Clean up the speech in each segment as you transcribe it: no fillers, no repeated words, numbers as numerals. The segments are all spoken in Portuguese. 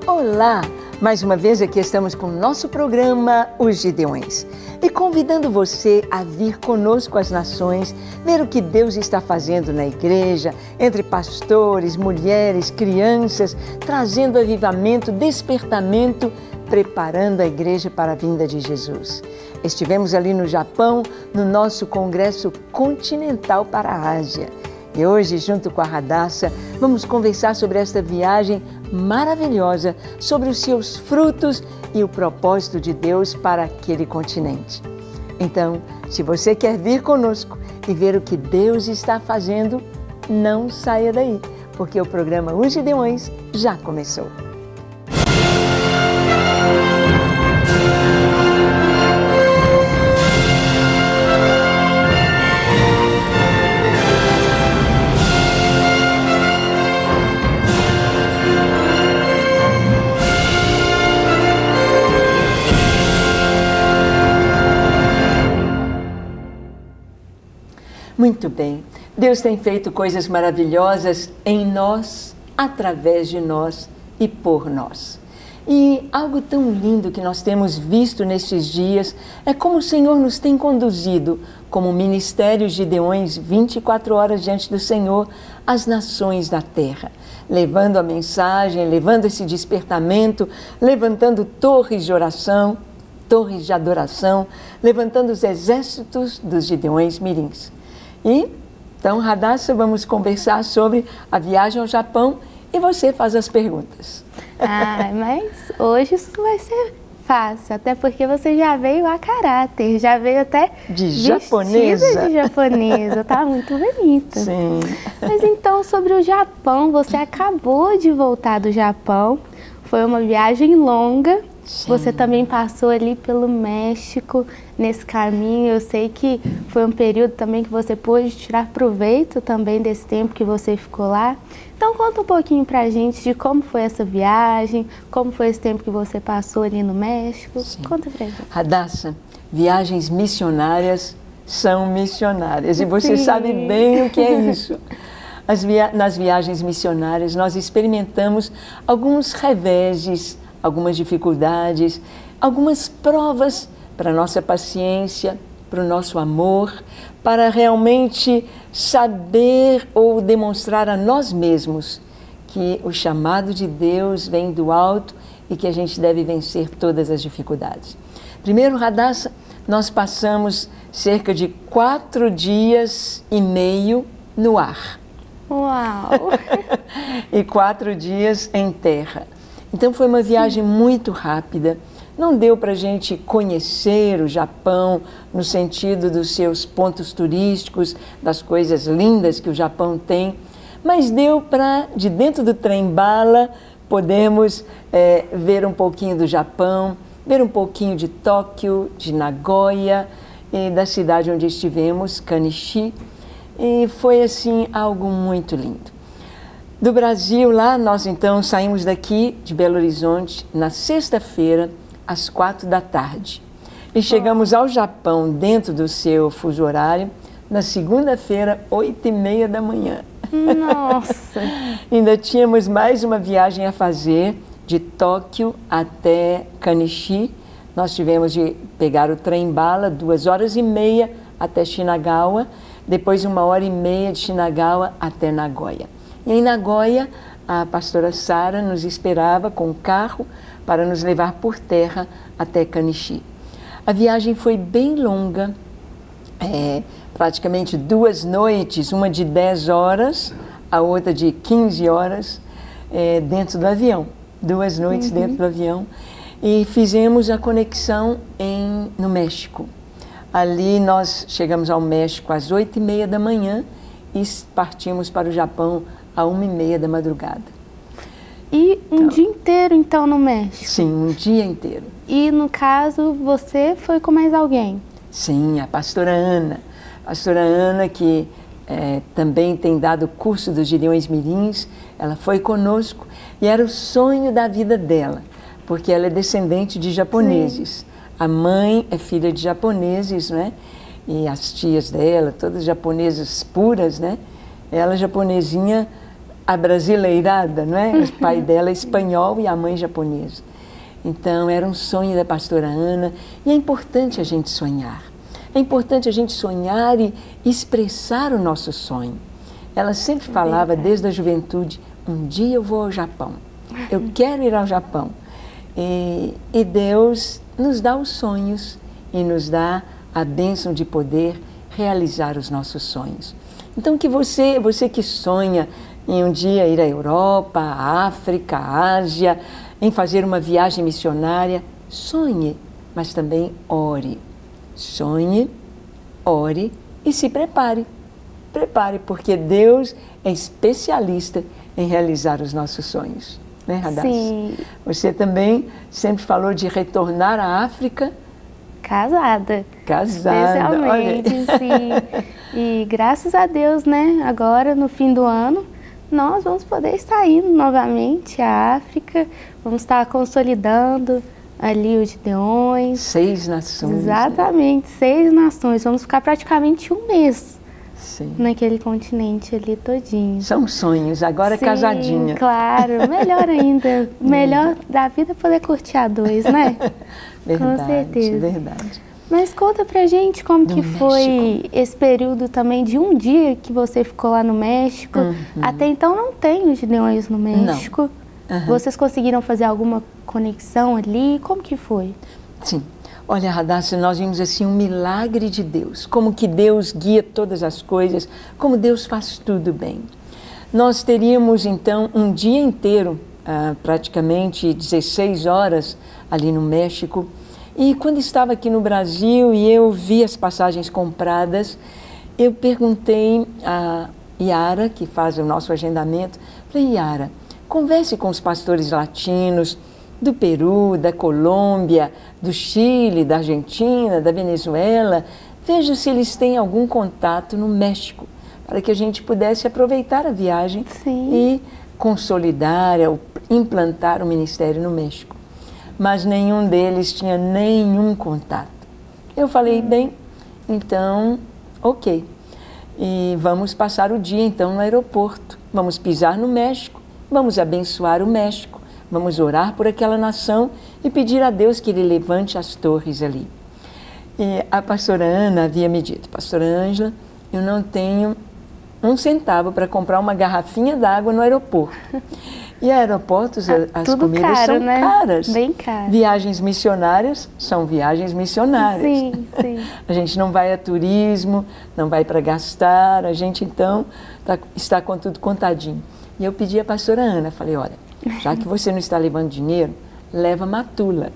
Olá! Mais uma vez aqui estamos com o nosso programa Os Gideões e convidando você a vir conosco às nações, ver o que Deus está fazendo na igreja, entre pastores, mulheres, crianças, trazendo avivamento, despertamento, preparando a igreja para a vinda de Jesus. Estivemos ali no Japão, no nosso congresso continental para a Ásia. E hoje, junto com a Radassa, vamos conversar sobre esta viagem maravilhosa, sobre os seus frutos e o propósito de Deus para aquele continente. Então, se você quer vir conosco e ver o que Deus está fazendo, não saia daí, porque o programa Os Gideões já começou. Muito bem, Deus tem feito coisas maravilhosas em nós, através de nós e por nós. E algo tão lindo que nós temos visto nestes dias é como o Senhor nos tem conduzido, como Ministério Gideões 24 horas diante do Senhor, às nações da terra, levando a mensagem, levando esse despertamento, levantando torres de oração, torres de adoração, levantando os exércitos dos Gideões Mirins. E, então, Radassa, vamos conversar sobre a viagem ao Japão e você faz as perguntas. Mas hoje isso vai ser fácil, até porque você já veio a caráter, já veio até de japonesa. De japonesa, tá muito bonita. Sim. Mas então, sobre o Japão, você acabou de voltar do Japão, foi uma viagem longa. Sim. Você também passou ali pelo México nesse caminho. Eu sei que foi um período também que você pôde tirar proveito também desse tempo que você ficou lá. Então conta um pouquinho pra gente de como foi essa viagem, como foi esse tempo que você passou ali no México. Sim. Conta pra gente. Radassa, viagens missionárias são missionárias e você Sim. sabe bem o que é isso. Nas viagens missionárias nós experimentamos alguns reveses, algumas dificuldades, algumas provas para a nossa paciência, para o nosso amor, para realmente saber ou demonstrar a nós mesmos que o chamado de Deus vem do alto e que a gente deve vencer todas as dificuldades. Primeiro, Radassa, nós passamos cerca de 4 dias e meio no ar. Uau! E 4 dias em terra. Então foi uma viagem muito rápida, não deu para a gente conhecer o Japão no sentido dos seus pontos turísticos, das coisas lindas que o Japão tem, mas deu para, de dentro do trem-bala, podemos ver um pouquinho do Japão, ver um pouquinho de Tóquio, de Nagoya e da cidade onde estivemos, Kanishi, e foi assim algo muito lindo. Do Brasil, lá nós então saímos daqui de Belo Horizonte na sexta-feira, às 4 da tarde. E chegamos ao Japão dentro do seu fuso horário, na segunda-feira, 8h30 da manhã. Nossa! Ainda tínhamos mais uma viagem a fazer de Tóquio até Kanishi. Nós tivemos de pegar o trem-bala, 2h30 até Shinagawa, depois 1h30 de Shinagawa até Nagoya. E em Nagoya, a pastora Sara nos esperava com um carro para nos levar por terra até Kanishi. A viagem foi bem longa, praticamente 2 noites, uma de 10 horas, a outra de 15 horas, dentro do avião. 2 noites dentro do avião. E fizemos a conexão no México. Ali nós chegamos ao México às 8h30 da manhã e partimos para o Japão à 1h30 da madrugada. E um dia inteiro, então, no México? Sim, um dia inteiro. E, no caso, você foi com mais alguém? Sim, a pastora Ana. A pastora Ana, que também tem dado curso dos Gideões Mirins, ela foi conosco e era o sonho da vida dela, porque ela é descendente de japoneses. Sim. A mãe é filha de japoneses, né? E as tias dela, todas japonesas puras, né? Ela, japonesinha, abrasileirada, não é? O pai dela é espanhol e a mãe japonesa. Então, era um sonho da pastora Ana, e é importante a gente sonhar. É importante a gente sonhar e expressar o nosso sonho. Ela sempre falava, desde a juventude, um dia eu vou ao Japão, eu quero ir ao Japão. E Deus nos dá os sonhos e nos dá a bênção de poder realizar os nossos sonhos. Então, que você que sonha em um dia ir à Europa, à África, à Ásia, em fazer uma viagem missionária, sonhe, mas também ore. Sonhe, ore e se prepare. Prepare, porque Deus é especialista em realizar os nossos sonhos. Né, Radassa? Sim. Você também sempre falou de retornar à África. Casada. Casada, especialmente, sim. E graças a Deus, né, agora no fim do ano, nós vamos poder estar indo novamente à África, vamos estar consolidando ali os Gideões. 6 nações. Exatamente, né? 6 nações. Vamos ficar praticamente um mês. Sim. Naquele continente ali todinho. São sonhos, agora sim, casadinha. Claro, melhor ainda. Melhor da vida é poder curtir a 2, né? Verdade, com certeza. Verdade. Mas conta pra gente como que foi esse período também de um dia que você ficou lá no México. Até então não tem os Gideões no México. Vocês conseguiram fazer alguma conexão ali? Como que foi? Sim. Olha, Radassa, nós vimos assim um milagre de Deus, como que Deus guia todas as coisas, como Deus faz tudo bem. Nós teríamos então um dia inteiro, praticamente 16 horas ali no México, e quando estava aqui no Brasil e eu vi as passagens compradas, eu perguntei a Yara, que faz o nosso agendamento, falei, Yara, converse com os pastores latinos, do Peru, da Colômbia, do Chile, da Argentina, da Venezuela, veja se eles têm algum contato no México, para que a gente pudesse aproveitar a viagem e consolidar, implantar o ministério no México. Mas nenhum deles tinha nenhum contato. Eu falei, bem, então, ok. E vamos passar o dia então no aeroporto, vamos pisar no México, vamos abençoar o México. Vamos orar por aquela nação e pedir a Deus que Ele levante as torres ali. E a pastora Ana havia me dito, pastora Ângela, eu não tenho um centavo para comprar uma garrafinha d'água no aeroporto. E aeroportos, as comidas caro, são né? caras. Bem caro. Viagens missionárias são viagens missionárias. Sim, sim. A gente não vai a turismo, não vai para gastar, a gente então está com tudo contadinho. E eu pedi à pastora Ana, falei, olha, já que você não está levando dinheiro, leva matula.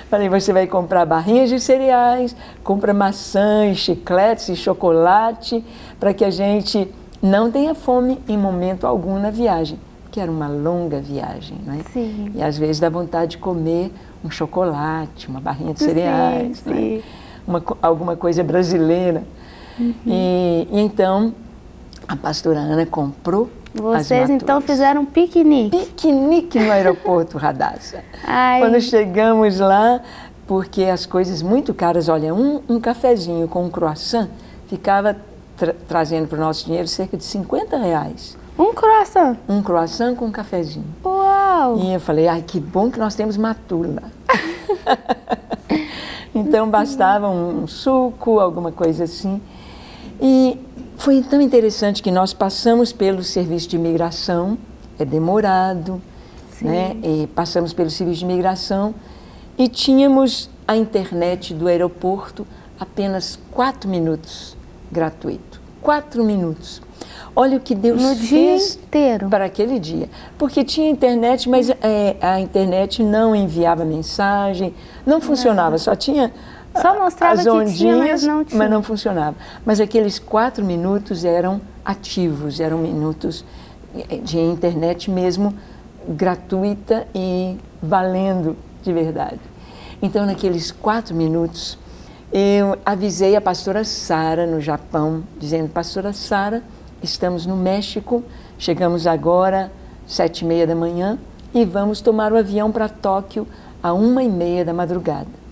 Falei, você vai comprar barrinhas de cereais, compra maçãs, chicletes e chocolate, para que a gente não tenha fome em momento algum na viagem, porque era uma longa viagem, não é? Sim. E às vezes dá vontade de comer um chocolate, uma barrinha de cereais, sim. Né? Alguma coisa brasileira. E então, a pastora Ana comprou. Vocês então fizeram um piquenique? Piquenique no aeroporto, Radassa. Ai. Quando chegamos lá, porque as coisas muito caras, olha, um cafezinho com um croissant ficava trazendo para o nosso dinheiro cerca de R$50. Um croissant? Um croissant com um cafezinho. Uau! E eu falei, ai, que bom que nós temos matula. Então bastava um suco, alguma coisa assim. E foi tão interessante que nós passamos pelo serviço de imigração, é demorado, né? E passamos pelo serviço de imigração e tínhamos a internet do aeroporto apenas 4 minutos gratuito. 4 minutos. Olha o que Deus fez para aquele dia. Porque tinha internet, mas a internet não enviava mensagem, não funcionava, só tinha... Só mostrava as ondinhas, que tinha, mas não funcionava. Mas aqueles 4 minutos eram ativos, eram minutos de internet mesmo, gratuita e valendo de verdade. Então, naqueles 4 minutos, eu avisei a pastora Sara no Japão, dizendo, pastora Sara, estamos no México, chegamos agora 7h30 da manhã e vamos tomar o avião para Tóquio à 1h30 da madrugada.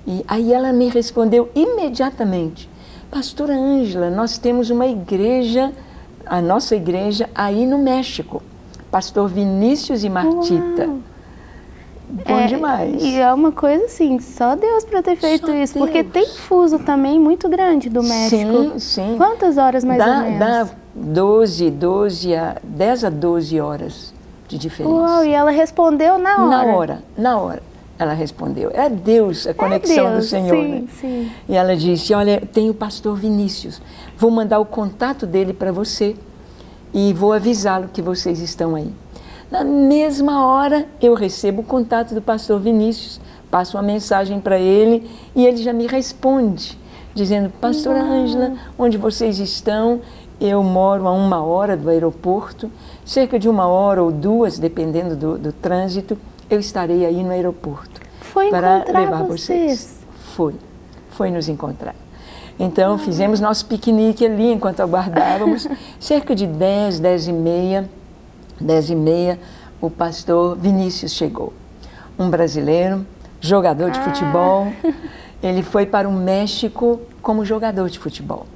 E aí ela me respondeu imediatamente, pastora Ângela, nós temos uma igreja a nossa igreja aí no México. Pastor Vinícius e Martita. Uau. Bom demais. E é uma coisa assim, só Deus para ter feito Só isso. Deus. Porque tem fuso também muito grande do México. Sim, sim. Quantas horas mais ou menos? Dá 10 a 12 horas de diferença. Uau, e ela respondeu na hora. Na hora. Ela respondeu. É Deus, a conexão Deus, do Senhor. sim, Né? sim. E ela disse, olha, tem o pastor Vinícius. Vou mandar o contato dele para você e vou avisá-lo que vocês estão aí. Na mesma hora, eu recebo o contato do pastor Vinícius, passo uma mensagem para ele e ele já me responde, dizendo, pastora Ângela, onde vocês estão? Eu moro a 1 hora do aeroporto, cerca de 1 hora ou 2, dependendo do trânsito, eu estarei aí no aeroporto. Foi para encontrar levar vocês. Foi nos encontrar. Então, fizemos nosso piquenique ali enquanto aguardávamos. Cerca de 10 e meia, o pastor Vinícius chegou. Um brasileiro, jogador de futebol. Ele foi para o México como jogador de futebol.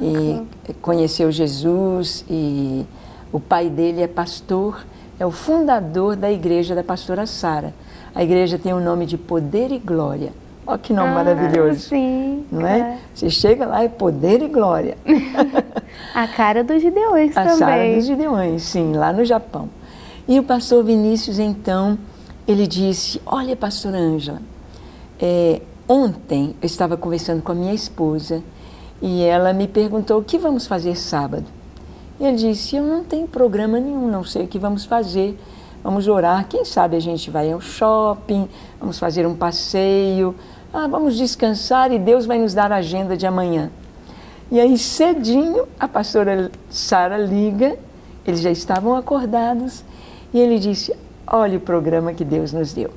E conheceu Jesus e o pai dele é pastor, é o fundador da igreja da pastora Sara. A igreja tem o nome de Poder e Glória. Olha que nome maravilhoso. Sim, não é? Você chega lá, é Poder e Glória. A cara dos Gideões também. A Sara dos Gideões, sim, lá no Japão. E o pastor Vinícius, então, ele disse, olha, pastora Ângela, ontem eu estava conversando com a minha esposa e ela me perguntou o que vamos fazer sábado. E ele disse, eu não tenho programa nenhum, não sei o que vamos fazer. Vamos orar, quem sabe a gente vai ao shopping, vamos fazer um passeio, vamos descansar e Deus vai nos dar a agenda de amanhã. E aí cedinho a pastora Sara liga, eles já estavam acordados e ele disse, olha o programa que Deus nos deu.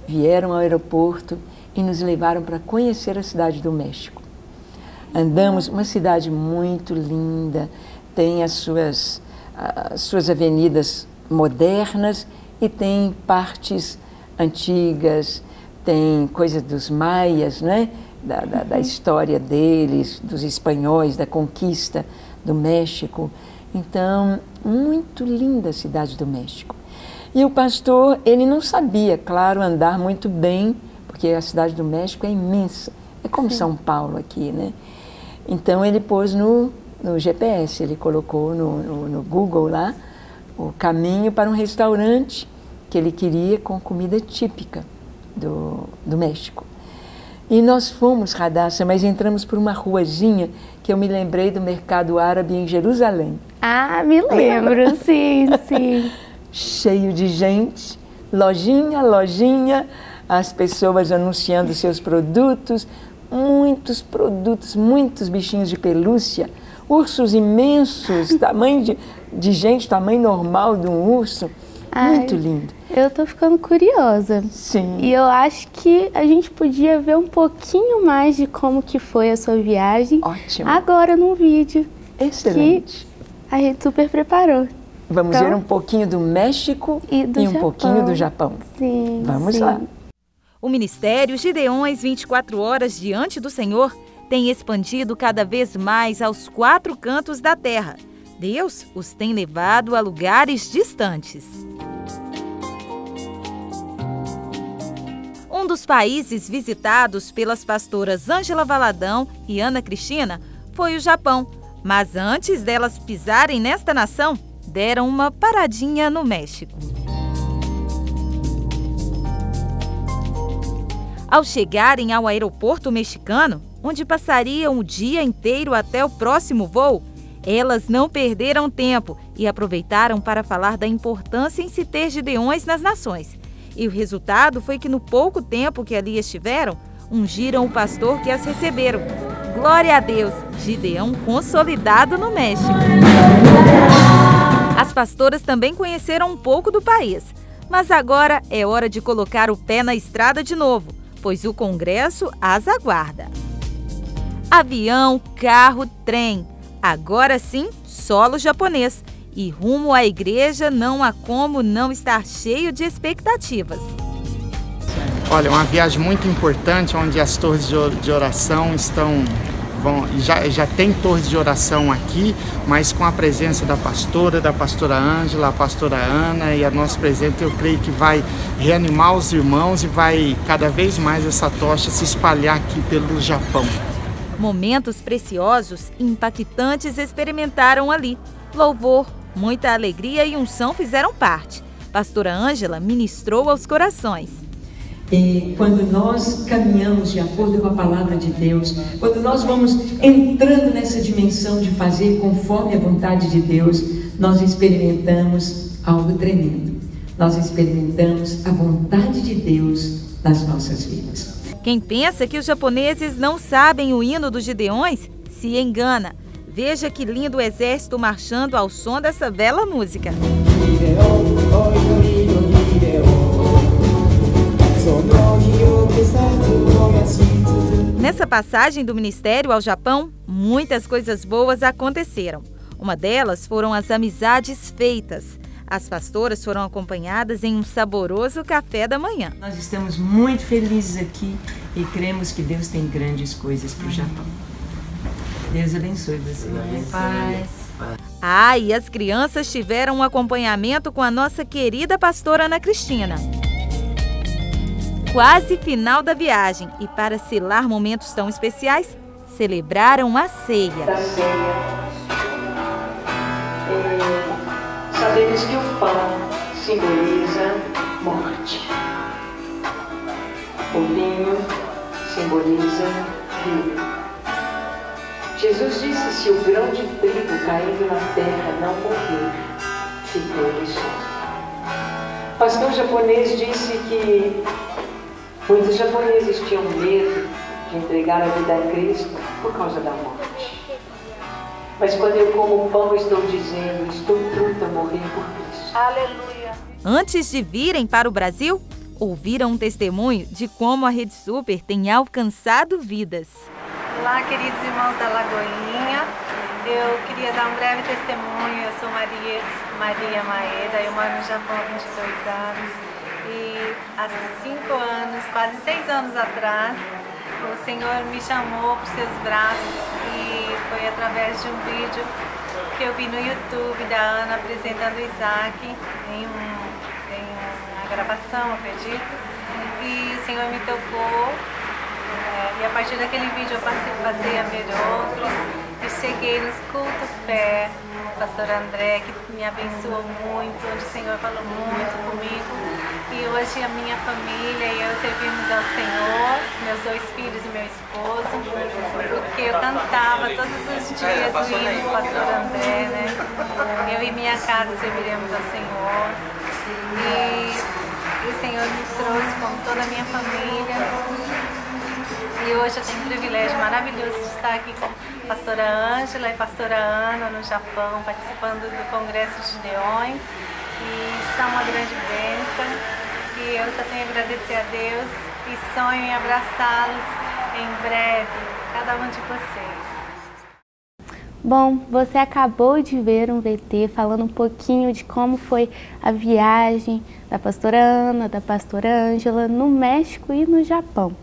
Vieram ao aeroporto e nos levaram para conhecer a cidade do México. Andamos, uma cidade muito linda, tem as suas avenidas modernas e tem partes antigas, tem coisas dos maias, né? Da história deles, dos espanhóis, da conquista do México. Então, muito linda a cidade do México. E o pastor, ele não sabia, claro, andar muito bem, porque a cidade do México é imensa, é como São Paulo aqui, né? Então, ele pôs no GPS, ele colocou no Google lá, o caminho para um restaurante que ele queria com comida típica do México. E nós fomos, Radassa, mas entramos por uma ruazinha que eu me lembrei do mercado árabe em Jerusalém. Ah, me lembro, sim, sim. Cheio de gente, lojinha, as pessoas anunciando seus produtos, muitos bichinhos de pelúcia, ursos imensos, tamanho de gente, tamanho normal de um urso. Muito lindo. Eu tô ficando curiosa. Sim. E eu acho que a gente podia ver um pouquinho mais de como que foi a sua viagem. Ótimo. Agora num vídeo. Excelente. Que a gente super preparou. Vamos ver um pouquinho do México e um pouquinho do Japão. Sim. Vamos lá. O Ministério Gideões 24 Horas Diante do Senhor tem expandido cada vez mais aos 4 cantos da terra. Deus os tem levado a lugares distantes. Um dos países visitados pelas pastoras Ângela Valadão e Ana Cristina foi o Japão. Mas antes delas pisarem nesta nação, deram uma paradinha no México. Ao chegarem ao aeroporto mexicano, onde passariam o dia inteiro até o próximo voo, elas não perderam tempo e aproveitaram para falar da importância em se ter gideões nas nações. E o resultado foi que no pouco tempo que ali estiveram, ungiram o pastor que as receberam. Glória a Deus! Gideão consolidado no México. As pastoras também conheceram um pouco do país, mas agora é hora de colocar o pé na estrada de novo, pois o congresso as aguarda. Avião, carro, trem. Agora sim, solo japonês. E rumo à igreja não há como não estar cheio de expectativas. Olha, uma viagem muito importante, onde as torres de oração estão já tem torres de oração aqui, mas com a presença da pastora Ângela, a pastora Ana e a nossa presença, eu creio que vai reanimar os irmãos e vai cada vez mais essa tocha se espalhar aqui pelo Japão. Momentos preciosos e impactantes experimentaram ali. Louvor, muita alegria e unção fizeram parte. Pastora Ângela ministrou aos corações. E quando nós caminhamos de acordo com a palavra de Deus, quando nós vamos entrando nessa dimensão de fazer conforme a vontade de Deus, nós experimentamos algo tremendo. Nós experimentamos a vontade de Deus nas nossas vidas. Quem pensa que os japoneses não sabem o hino dos Gideões, se engana. Veja que lindo o exército marchando ao som dessa bela música. Nessa passagem do ministério ao Japão, muitas coisas boas aconteceram. Uma delas foram as amizades feitas. As pastoras foram acompanhadas em um saboroso café da manhã. Nós estamos muito felizes aqui e cremos que Deus tem grandes coisas para o Japão. Deus abençoe você. Paz. Ah, e as crianças tiveram um acompanhamento com a nossa querida pastora Ana Cristina. Quase final da viagem e para selar momentos tão especiais, celebraram a ceia. Sabemos que o pão simboliza morte. O vinho simboliza vida. Jesus disse: se o grão de trigo caindo na terra não morrer, ficou ele só. O pastor japonês disse que muitos japoneses tinham medo de entregar a vida a Cristo por causa da morte. Mas quando eu como o pão, estou dizendo: estou pronta a morrer por Cristo. Aleluia! Antes de virem para o Brasil, ouviram um testemunho de como a Rede Super tem alcançado vidas. Olá, queridos irmãos da Lagoinha. Eu queria dar um breve testemunho. Eu sou Maria Maeda, eu moro no Japão há 22 anos. E há 5 anos, quase 6 anos atrás, o Senhor me chamou para os seus braços e foi através de um vídeo que eu vi no YouTube da Ana apresentando o Isaac em uma gravação, acredito. E o Senhor me tocou. E a partir daquele vídeo eu passei a ver outros e cheguei nos cultos fé, o pastor André, que me abençoou muito, onde o Senhor falou muito comigo. E hoje a minha família e eu servimos ao Senhor, meus 2 filhos e meu esposo, porque eu cantava todos os dias o hino do pastor André, né? Eu e minha casa serviremos ao Senhor. E o Senhor me trouxe com toda a minha família. E hoje eu tenho um privilégio maravilhoso de estar aqui com a pastora Ângela e a pastora Ana no Japão, participando do Congresso de Gideões. E está uma grande bênção. E eu só tenho a agradecer a Deus e sonho em abraçá-los em breve, cada um de vocês. Bom, você acabou de ver um VT falando um pouquinho de como foi a viagem da pastora Ana, da pastora Ângela no México e no Japão.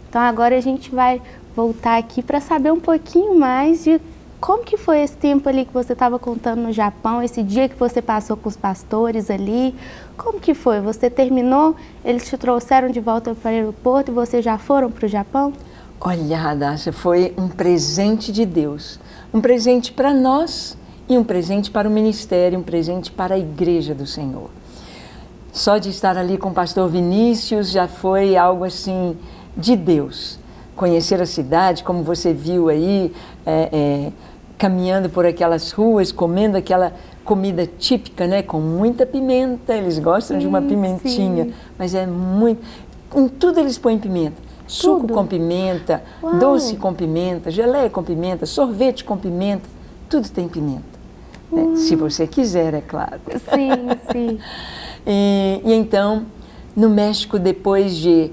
Então agora a gente vai voltar aqui para saber um pouquinho mais de como que foi esse tempo ali que você estava contando no Japão, esse dia que você passou com os pastores ali. Como que foi? Você terminou, eles te trouxeram de volta para o aeroporto e vocês já foram para o Japão? Olha, Radassa, foi um presente de Deus. Um presente para nós e um presente para o ministério, um presente para a igreja do Senhor. Só de estar ali com o pastor Vinícius já foi algo assim de Deus. Conhecer a cidade, como você viu aí, caminhando por aquelas ruas, comendo aquela comida típica, né? Com muita pimenta, eles gostam de uma pimentinha, mas é muito... Em tudo eles põem pimenta. Suco com pimenta, doce com pimenta, geleia com pimenta, sorvete com pimenta, tudo tem pimenta. Né? Se você quiser, é claro. Sim, sim. E então, no México, depois de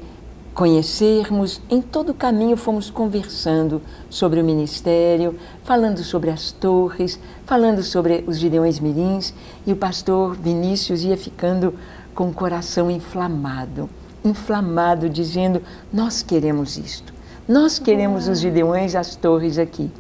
conhecermos, em todo o caminho fomos conversando sobre o ministério, falando sobre as torres, falando sobre os Gideões Mirins, e o pastor Vinícius ia ficando com o coração inflamado, dizendo: nós queremos isto, Nós queremos os Gideões, as torres aqui.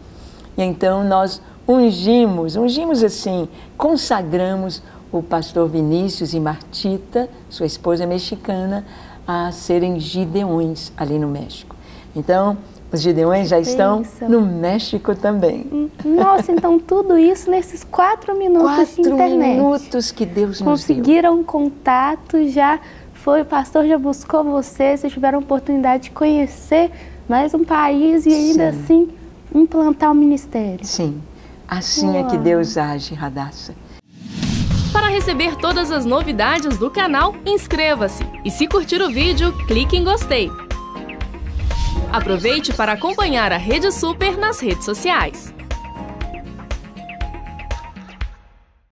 E então nós ungimos assim, consagramos o pastor Vinícius e Martita, sua esposa mexicana, a serem Gideões ali no México. Então, os Gideões já estão no México também. Nossa, então tudo isso nesses 4 minutos de internet. 4 minutos que Deus nos deu. Conseguiram contato, já foi, o pastor já buscou vocês tiveram a oportunidade de conhecer mais um país e ainda assim implantar o ministério. Sim, assim é que Deus age, Radassa. Para receber todas as novidades do canal, inscreva-se e se curtir o vídeo, clique em gostei. Aproveite para acompanhar a Rede Super nas redes sociais.